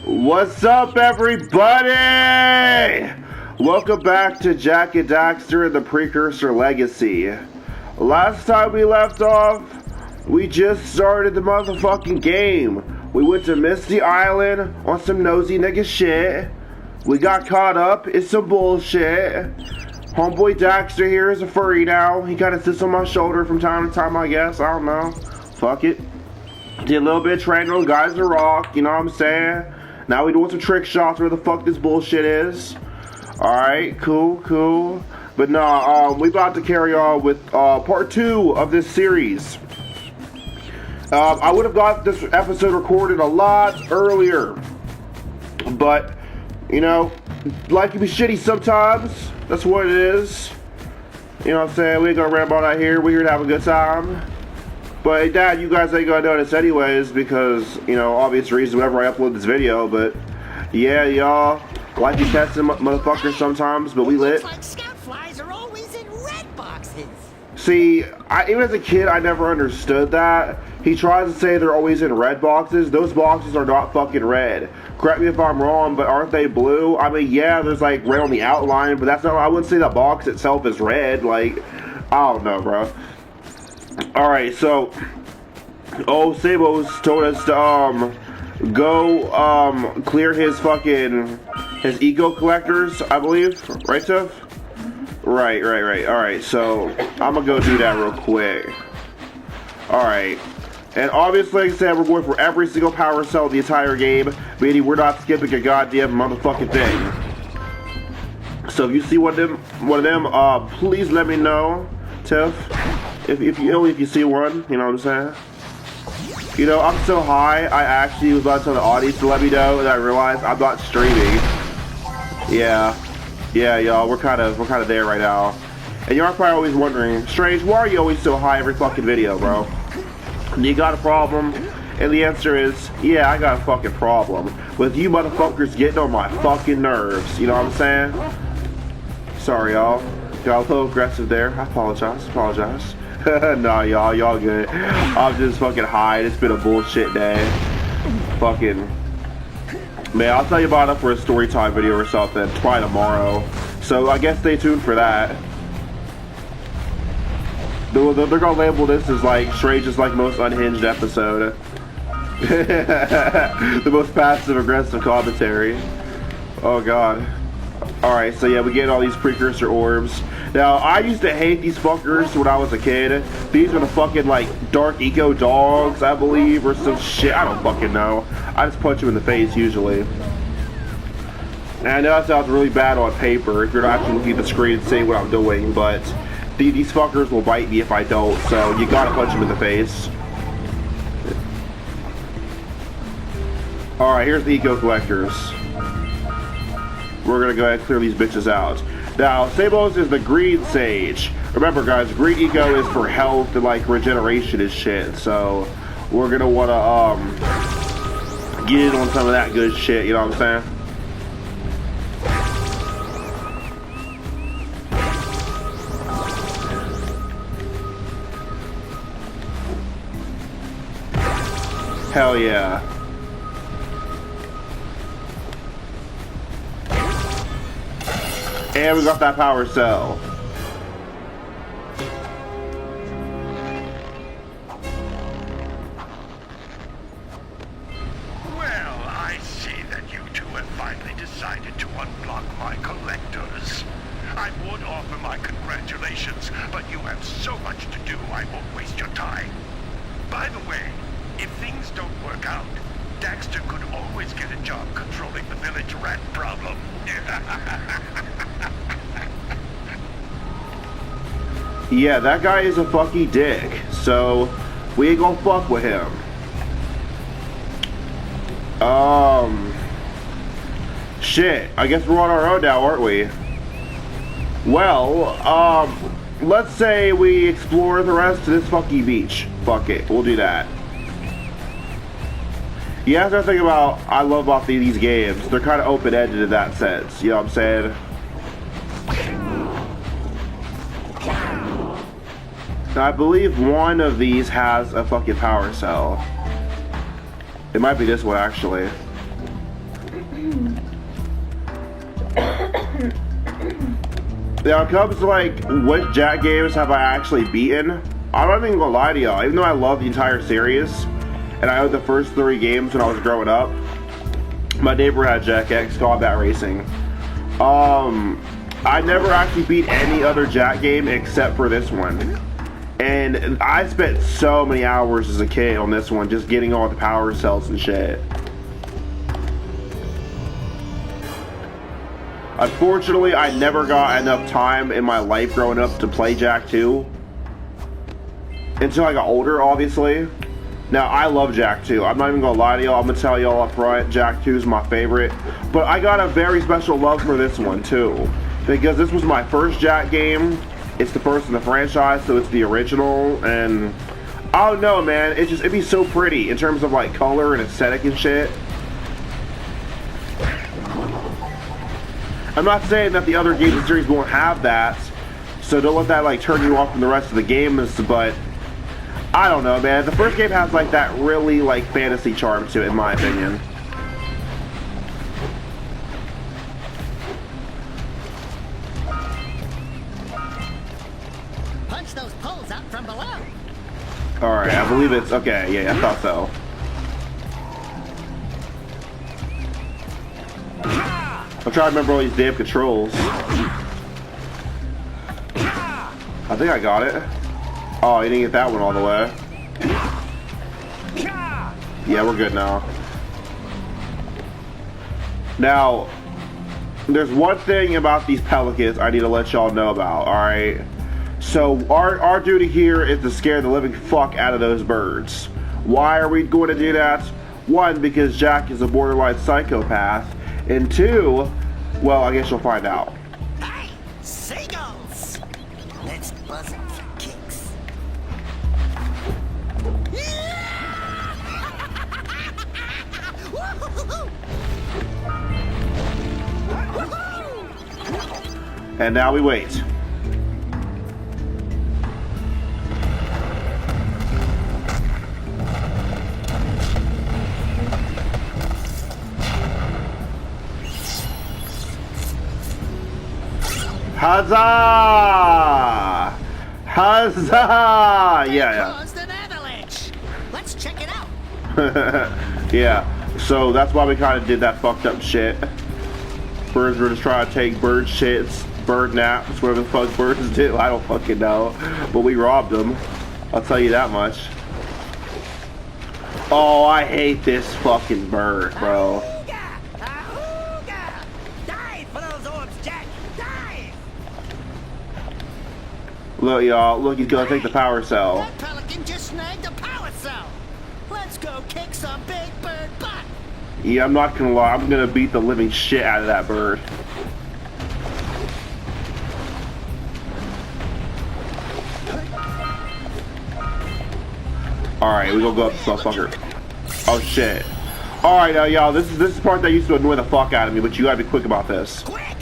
What's up, everybody? Welcome back to Jack and Daxter and the Precursor Legacy. Last time we left off, we just started the motherfucking game. We went to Misty Island on some nosy nigga shit. We got caught up in some bullshit. Homeboy Daxter here is a furry now. He kind of sits on my shoulder from time to time, I guess. I don't know. Fuck it. Did a little bit of training on guys to rock, you know what I'm saying? Now we doing some trick shots where the fuck this bullshit is. Alright, cool. But nah, we about to carry on with part 2 of this series. I would have got this episode recorded a lot earlier. But, you know, life can be shitty sometimes. That's what it is. You know what I'm saying? We ain't gonna ramble out here. We're here to have a good time. But hey, Dad, you guys ain't gonna notice anyways because, you know, obvious reasons whenever I upload this video. But yeah, y'all, life be testing motherfuckers sometimes, but we lit. Like scout flies are always in red boxes. See, even as a kid, I never understood that. He tries to say they're always in red boxes. Those boxes are not fucking red. Correct me if I'm wrong, but aren't they blue? I mean, yeah, there's like red on the outline, but that's not, I wouldn't say the box itself is red. Like, I don't know, bro. Alright, so Sabos told us to go clear his eco collectors, I believe. Right, Tiff? Right. Alright, so I'm gonna go do that real quick. Alright. And obviously, like I said, we're going for every single power cell of the entire game, meaning we're not skipping a goddamn motherfucking thing. So if you see one of them, please let me know, Tiff. If you see one, you know what I'm saying? You know, I'm so high, I actually was about to tell the audience to let me know, and I realized I'm not streaming. Yeah, y'all, we're kind of there right now. And you're probably always wondering, Strange, why are you always so high every fucking video, bro? You got a problem? And the answer is, yeah, I got a fucking problem with you motherfuckers getting on my fucking nerves. You know what I'm saying? Sorry, y'all. Got a little aggressive there. I apologize. Nah, y'all good. I'm just fucking high. It's been a bullshit day. Fucking. Man, I'll tell you about it for a story time video or something. Probably tomorrow. So I guess stay tuned for that. They're gonna label this as like Strange's like most unhinged episode. The most passive aggressive commentary. Oh god. Alright, so yeah, we get all these precursor orbs. Now, I used to hate these fuckers when I was a kid. These are the fucking, like, dark eco dogs, I believe, or some shit. I don't fucking know. I just punch them in the face, usually. And I know that sounds really bad on paper if you're not actually looking at the screen and seeing what I'm doing, but these fuckers will bite me if I don't, so you gotta punch them in the face. Alright, here's the eco collectors. We're gonna go ahead and clear these bitches out. Now, Sabos is the green sage. Remember, guys, green eco is for health and like regeneration and shit. So we're gonna wanna get in on some of that good shit. You know what I'm saying? Hell yeah. And we got that power cell. Well, I see that you two have finally decided to unblock my collectors. I would offer my congratulations, but you have so much to do, I won't waste your time. By the way, if things don't work out, Daxter could always get a job controlling the village rat problem. Yeah, that guy is a fucking dick, so we ain't gonna fuck with him. Shit, I guess we're on our own now, aren't we? Well, let's say we explore the rest of this fucking beach. Fuck it, we'll do that. You have to think about, I love about these games, they're kind of open-ended in that sense, you know what I'm saying? Now, I believe one of these has a fucking power cell. It might be this one, actually. Now, it comes to like, which Jack games have I actually beaten? I'm not even gonna lie to y'all, even though I love the entire series, and I owned the first 3 games when I was growing up, my neighbor had Jack X Combat Racing. I never actually beat any other Jack game except for this one. And I spent so many hours as a kid on this one, just getting all the power cells and shit. Unfortunately, I never got enough time in my life growing up to play Jack 2. Until I got older, obviously. Now, I love Jack 2. I'm not even gonna lie to y'all. I'm gonna tell y'all up front, Jack 2 is my favorite. But I got a very special love for this one, too. Because this was my first Jack game. It's the first in the franchise, so it's the original. And I don't know, man. It'd be so pretty in terms of like color and aesthetic and shit. I'm not saying that the other games in the series won't have that, so don't let that like turn you off from the rest of the games, but I don't know, man. The first game has like that really like fantasy charm to it, in my opinion. Punch those poles out from below. Alright, I believe it's okay, yeah, I thought so. I'm trying to remember all these damn controls. I think I got it. Oh, you didn't get that one all the way. Yeah, we're good now. Now, there's one thing about these pelicans I need to let y'all know about, alright? So, our duty here is to scare the living fuck out of those birds. Why are we going to do that? One, because Jack is a borderline psychopath. And 2, well, I guess you'll find out. Hey, seagulls! Let's buzz it for kicks. And now we wait. Huzzah! Huzzah! Yeah. Caused an avalanche. Let's check it out. Yeah. So that's why we kind of did that fucked up shit. Birds were just trying to take bird shits, bird naps, whatever the fuck birds do. I don't fucking know. But we robbed them. I'll tell you that much. Oh, I hate this fucking bird, bro. Look, y'all. Look, he's gonna take the power cell. That pelican just snagged a power cell. Let's go kick some big bird butt. Yeah, I'm not gonna lie. I'm gonna beat the living shit out of that bird. Alright, we gonna go up this motherfucker. Oh shit. Alright, now y'all, this is the part that used to annoy the fuck out of me, but you gotta be quick about this. Quick!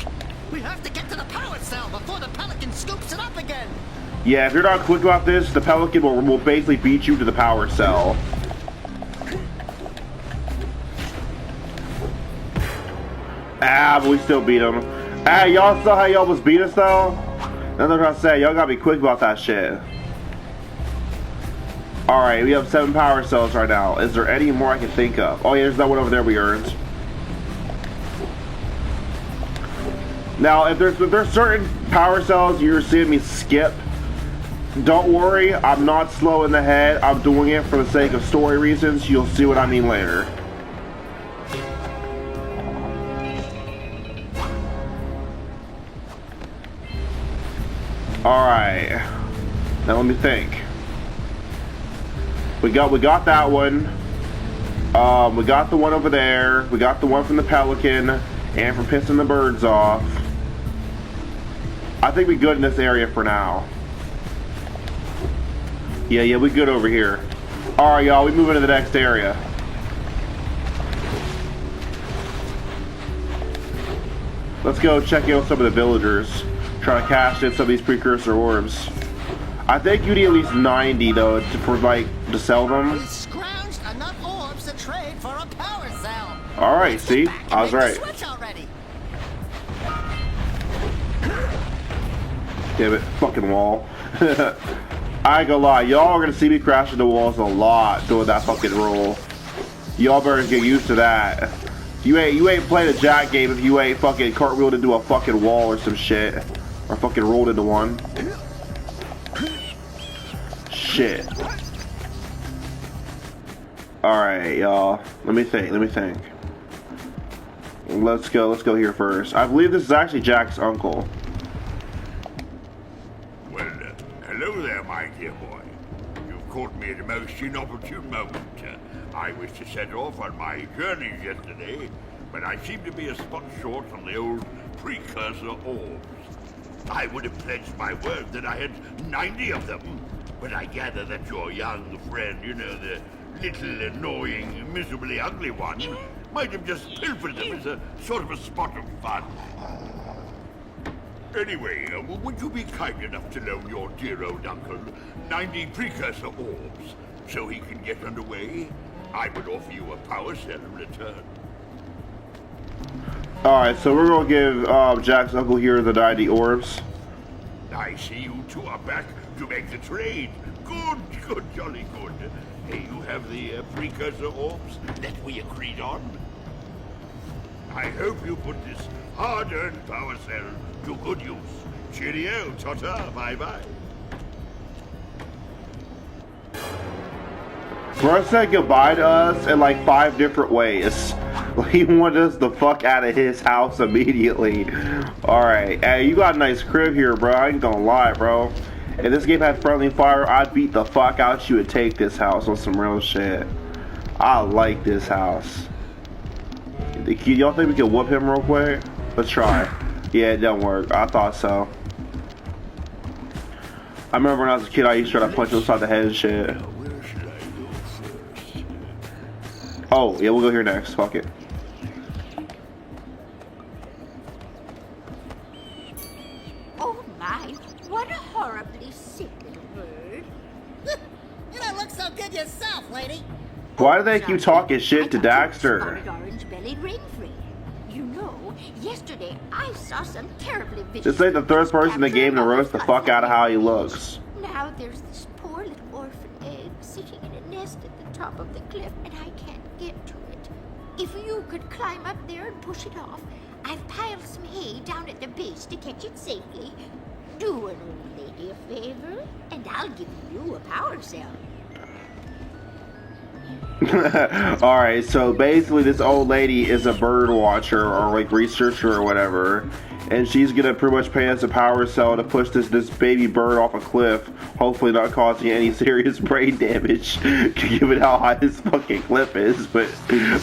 We have to get to the power cell before the pelican scoops it up again. Yeah, if you're not quick about this, the pelican will basically beat you to the power cell. Ah, but we still beat him. Ah, y'all saw how y'all almost beat us though? That's what I'm trying to say. Y'all gotta be quick about that shit. Alright, we have 7 power cells right now. Is there any more I can think of? Oh yeah, there's that one over there we earned. Now, if there's certain power cells you're seeing me skip, don't worry, I'm not slow in the head. I'm doing it for the sake of story reasons. You'll see what I mean later. Alright. Now let me think. We got that one. We got the one over there. We got the one from the pelican and from pissing the birds off. I think we're good in this area for now. Yeah, we good over here. Alright, y'all, we move into the next area. Let's go check out some of the villagers. Try to cash in some of these precursor orbs. I think you need at least 90 though to sell them. We scrounged enough orbs to trade for a power cell. All right, see, I was right. Switch already. Damn it, fucking wall. I ain't gonna lie, y'all are gonna see me crashing the walls a lot doing that fucking roll. Y'all better get used to that. You ain't playing a jack game if you ain't fucking cartwheeled into a fucking wall or some shit. Or fucking rolled into one. Shit. Alright, y'all. Let me think. Let's go here first. I believe this is actually Jack's uncle. Well, hello there, my dear boy. You've caught me at a most inopportune moment. I was to set off on my journeys yesterday, but I seem to be a spot short on the old Precursor orbs. I would have pledged my word that I had 90 of them, but I gather that your young friend, you know, the little annoying, miserably ugly one, might have just pilfered them as a sort of a spot of fun. Anyway, would you be kind enough to loan your dear old uncle 90 Precursor orbs so he can get underway? I would offer you a power cell in return. Alright, so we're gonna give Jack's uncle here the 90 orbs. I see you two are back to make the trade. Good, jolly good. Hey, you have the Precursor orbs that we agreed on? I hope you put this hard-earned power cell to good use. Cheerio, ta-ta, bye-bye. Bro said goodbye to us in like 5 different ways. He wanted us the fuck out of his house immediately. Alright, hey, you got a nice crib here, bro. I ain't gonna lie, bro. If this game had friendly fire, I'd beat the fuck out you and take this house on some real shit. I like this house. Y'all think we can whoop him real quick? Let's try. Yeah, it don't work. I thought so. I remember when I was a kid, I used to try to punch him upside the head and shit. Oh, yeah, we'll go here next. Fuck it. Oh my, what a horribly sick little bird. You don't look so good yourself, lady. Why do they keep talking shit to Daxter? Orange-bellied rainfrey. You know, yesterday I saw some terribly vicious... This ain't the third person in the game to roast the fuck out of how he looks. Now there's this poor little orphan egg sitting in a nest at the top of the cliff, and I can't get to it. If you could climb up there and push it off, I've piled some hay down at the base to catch it safely. Do an old lady a favor, and I'll give you a power cell. Alright, so basically this old lady is a bird watcher or like researcher or whatever, and she's gonna pretty much pay us a power cell to push this baby bird off a cliff, hopefully not causing any serious brain damage given how high this fucking cliff is. But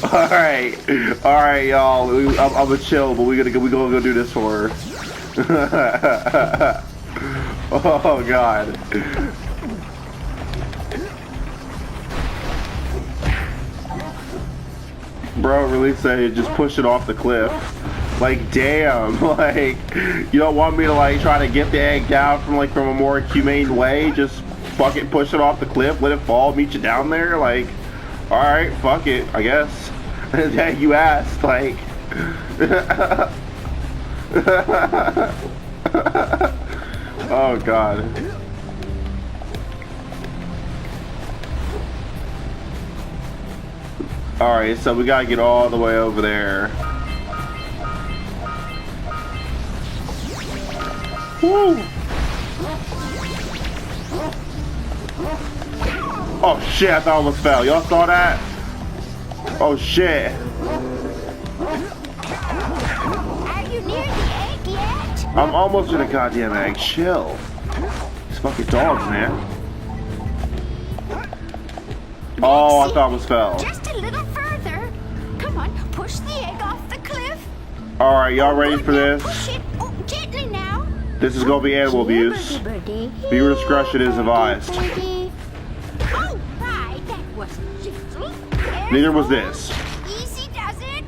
alright y'all, I'm gonna chill, but we gonna go do this for her. Oh god. Bro really said just push it off the cliff. Like damn, like you don't want me to like try to get the egg down from a more humane way, just fucking push it off the cliff, let it fall, meet you down there, like alright, fuck it, I guess. That you asked, like oh god. Alright, so we gotta get all the way over there. Woo! Oh shit, I thought I almost fell. Y'all saw that? Oh shit. Are you near the egg yet? I'm almost in a goddamn egg. Chill. These fucking dogs, man. Oh, I thought I almost fell. Just a little further. Come on, push the egg off the cliff. Alright, y'all ready for this? Push it. Oh, gently now. This is gonna be animal abuse. Viewer discretion is advised. Oh my, that wasn't gentle. Neither was this. Easy does it.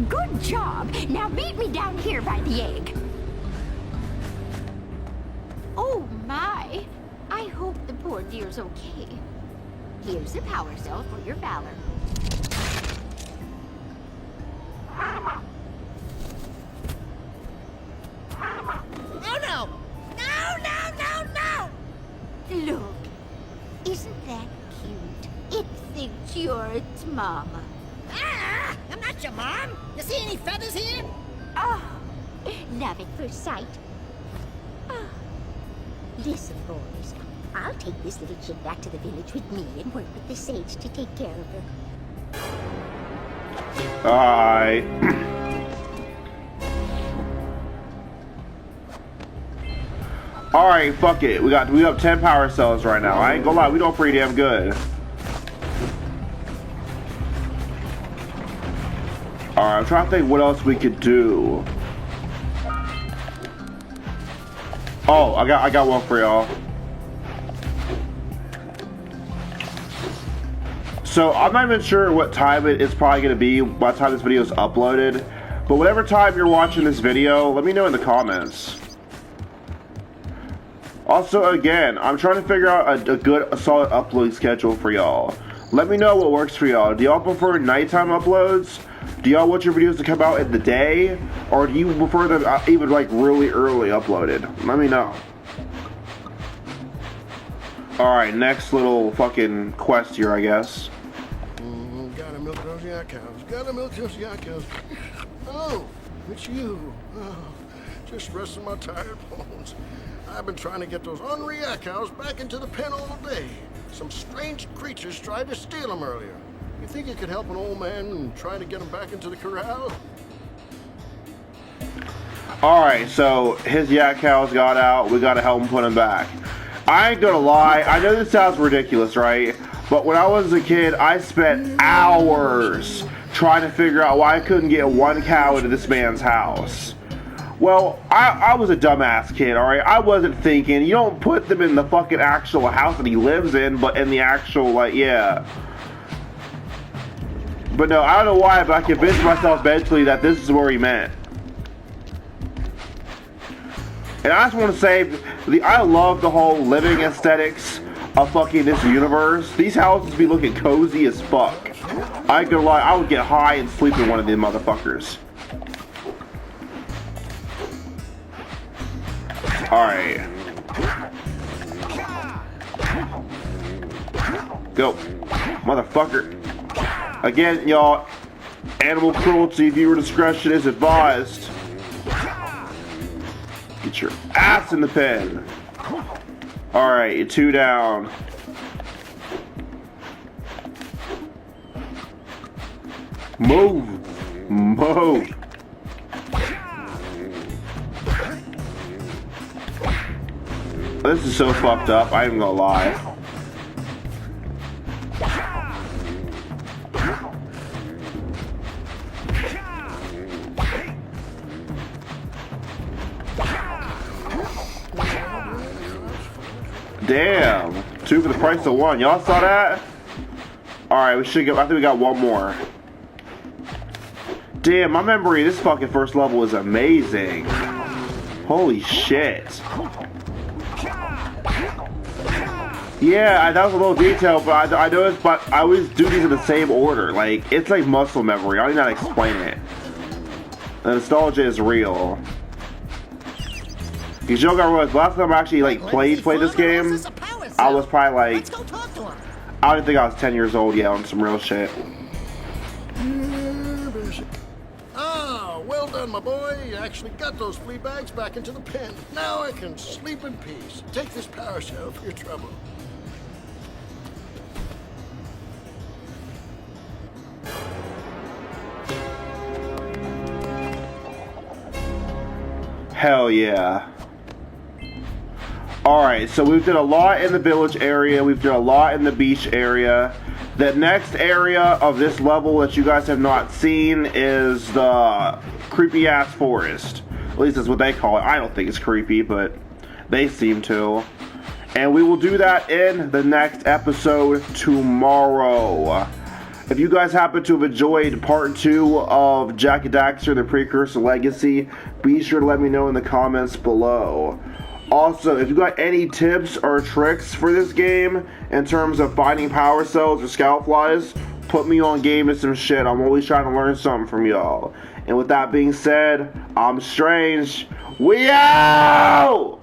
Good job. Now meet me down here by the egg. Oh my. I hope the poor dear's okay. Here's a power cell for your valor. You're its mama. Ah, I'm not your mom. You see any feathers here? Oh, love at first sight. Oh. Listen, boys. I'll take this little chick back to the village with me and work with the sage to take care of her. Alright. Alright, fuck it. We have 10 power cells right now. I ain't gonna lie, we doing pretty damn good. Alright, I'm trying to think what else we could do. Oh, I got one for y'all. So I'm not even sure what time it's probably gonna be by the time this video is uploaded. But whatever time you're watching this video, let me know in the comments. Also, again, I'm trying to figure out a solid upload schedule for y'all. Let me know what works for y'all. Do y'all prefer nighttime uploads? Do y'all want your videos to come out in the day? Or do you prefer them even like really early uploaded? Let me know. Alright, next little fucking quest here, I guess. Gotta milk those yak cows. Gotta milk those yak cows. Oh, it's you. Oh, just resting my tired bones. I've been trying to get those ornery yak cows back into the pen all day. Some strange creatures tried to steal them earlier. You think you could help an old man and try to get them back into the corral? Alright, so his yak cows got out. We gotta help him put them back. I ain't gonna lie. I know this sounds ridiculous, right? But when I was a kid, I spent hours trying to figure out why I couldn't get one cow into this man's house. Well, I was a dumbass kid, alright? I wasn't thinking, you don't put them in the fucking actual house that he lives in, but in the actual, like, yeah. But no, I don't know why, but I convinced myself mentally that this is where he meant. And I just want to say, I love the whole living aesthetics of fucking this universe. These houses be looking cozy as fuck. I ain't gonna lie, I would get high and sleep in one of these motherfuckers. Alright. Go. Motherfucker. Again, y'all, animal cruelty, viewer discretion is advised. Get your ass in the pen. Alright, you're 2 down. Move. Move. This is so fucked up, I ain't gonna lie. Damn. 2 for the price of 1. Y'all saw that? Alright, we should go. I think we got one more. Damn, my memory of this fucking first level is amazing. Holy shit. Yeah, that was a little detail, but I noticed, but I always do these in the same order. Like, it's like muscle memory. I don't even know how to explain it. The nostalgia is real. You joke, I realized last time I actually like played this game, I was probably like, I don't think I was 10 years old yet on some real shit. Ah, well done, my boy. You actually got those flea bags back into the pen. Now I can sleep in peace. Take this power cell for your trouble. Hell yeah. Alright, so we've done a lot in the village area, we've done a lot in the beach area. The next area of this level that you guys have not seen is the creepy ass forest. At least that's what they call it. I don't think it's creepy, but they seem to. And we will do that in the next episode tomorrow. If you guys happen to have enjoyed part 2 of Jak and Daxter, the Precursor Legacy, be sure to let me know in the comments below. Also, if you got any tips or tricks for this game in terms of finding power cells or scout flies, put me on game and some shit. I'm always trying to learn something from y'all. And with that being said, I'm Strange. We out!